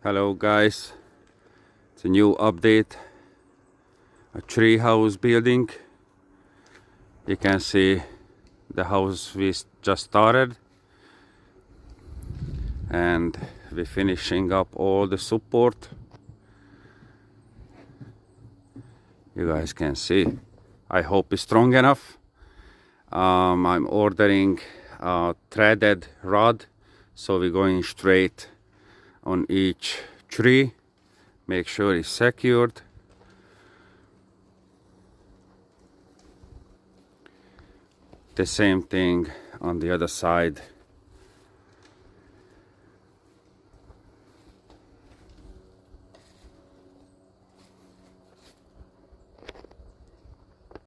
Hello guys, it's a new update, a tree house building. You can see the house we just started, and we're finishing up all the support. You guys can see. I hope it's strong enough. I'm ordering a threaded rod, so we're going straight on each tree. Make sure it's secured. The same thing on the other side.